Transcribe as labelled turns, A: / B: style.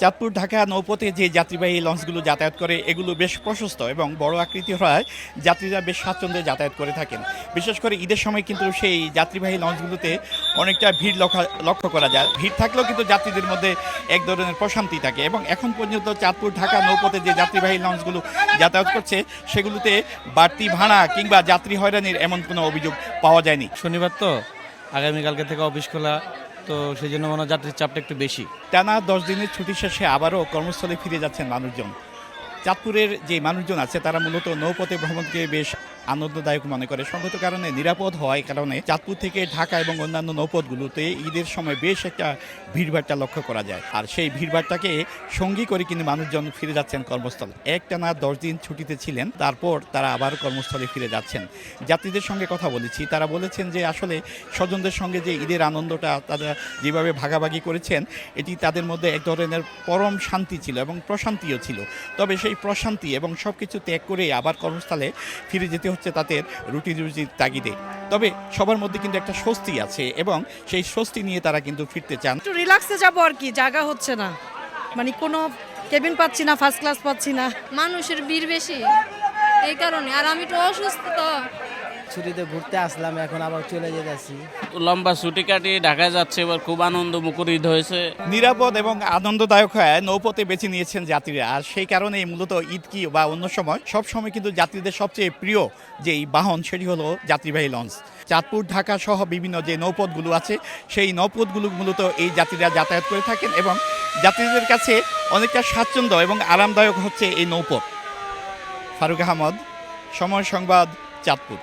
A: চাঁদপুর ঢাকা নৌপথে যে যাত্রীবাহী লঞ্চগুলো যাতায়াত করে এগুলো বেশ প্রশস্ত এবং বড় আকৃতি হওয়ায় যাত্রীরা বেশ স্বাচ্ছন্দ্যে যাতায়াত করে থাকেন। বিশেষ করে ঈদের সময় কিন্তু সেই যাত্রীবাহী লঞ্চগুলোতে অনেকটা ভিড় লক্ষ্য করা যায়। ভিড় থাকলেও কিন্তু যাত্রীদের মধ্যে এক ধরনের প্রশান্তি থাকে এবং এখন পর্যন্ত চাঁদপুর ঢাকা নৌপথে যে যাত্রীবাহী লঞ্চগুলো যাতায়াত করছে সেগুলোতে বাড়তি ভাড়া কিংবা যাত্রী হয়রানির এমন কোনো অভিযোগ পাওয়া যায়নি।
B: শনিবার তো আগামীকালকে থেকে অফিস খোলা, তো সেই জন্য মনে হয় যাত্রীর চাপটা একটু বেশি।
A: টানা 10 দিনের ছুটি শেষে আবারও কর্মস্থলে ফিরে যাচ্ছেন মানুষজন। চাঁদপুরের যে মানুষজন আছে তারা মূলত নৌপথে ভ্রমণকে বেশ আনন্দদায়ক মনে করে। সঙ্গত কারণে নিরাপদ হওয়ার কারণে চাঁদপুর থেকে ঢাকা এবং অন্যান্য নৌপথগুলোতে ঈদের সময় বেশ একটা ভিড়ভাড়টা লক্ষ্য করা যায়। আর সেই ভিড়ভাড়টাকে সঙ্গী করে কিন্তু মানুষজন ফিরে যাচ্ছেন কর্মস্থলে। একটানা 10 দিন ছুটিতে ছিলেন, তারপর তারা আবার কর্মস্থলে ফিরে যাচ্ছেন। যাত্রীদের সঙ্গে কথা বলেছি, তারা বলেছেন যে আসলে স্বজনদের সঙ্গে যে ঈদের আনন্দটা তারা যেভাবে ভাগাভাগি করেছেন এটি তাদের মধ্যে এক ধরনের পরম শান্তি ছিল এবং প্রশান্তিও ছিল। তবে সেই প্রশান্তি এবং সব কিছু ত্যাগ করে আবার কর্মস্থলে ফিরে যেতে হচ্ছে তাদের রুটির তাগিদে। তবে সবার মধ্যে কিন্তু একটা স্বস্তি আছে এবং সেই স্বস্তি নিয়ে তারা কিন্তু ফিরতে চান।
C: একটু রিল্যাক্সে যাবো আর কি, জায়গা হচ্ছে না, মানে কোনো কেবিন পাচ্ছি না, ফার্স্ট ক্লাস পাচ্ছি না।
D: মানুষের ভিড় বেশি এই কারণে, আর আমি তো অসুস্থ তো।
E: ছুটিতে ঘুরতে আসলাম, এখন আবার চলে যেতেছি।
F: লম্বা ছুটি কাটিয়ে ঢাকায় যাচ্ছে, এবার খুব আনন্দ মুখরিত হয়েছে।
A: নিরাপদ এবং আনন্দদায়ক হয় নৌপথে বেছে নিয়েছেন যাত্রীরা। আর সেই কারণেই মূলত ঈদ কি বা অন্য সময় সব সময় কিন্তু যাত্রীদের সবচেয়ে প্রিয় যেই বাহন সেটি হলো যাত্রীবাহী লঞ্চ। চাঁদপুর ঢাকা সহ বিভিন্ন যে নৌপথগুলো আছে সেই নৌপথগুলো মূলত এই যাত্রীরা যাতায়াত করে থাকেন এবং যাত্রীদের কাছে অনেকটা স্বাচ্ছন্দ্য এবং আরামদায়ক হচ্ছে এই নৌপথ। ফারুক আহমদ, সময় সংবাদ, চাঁদপুর।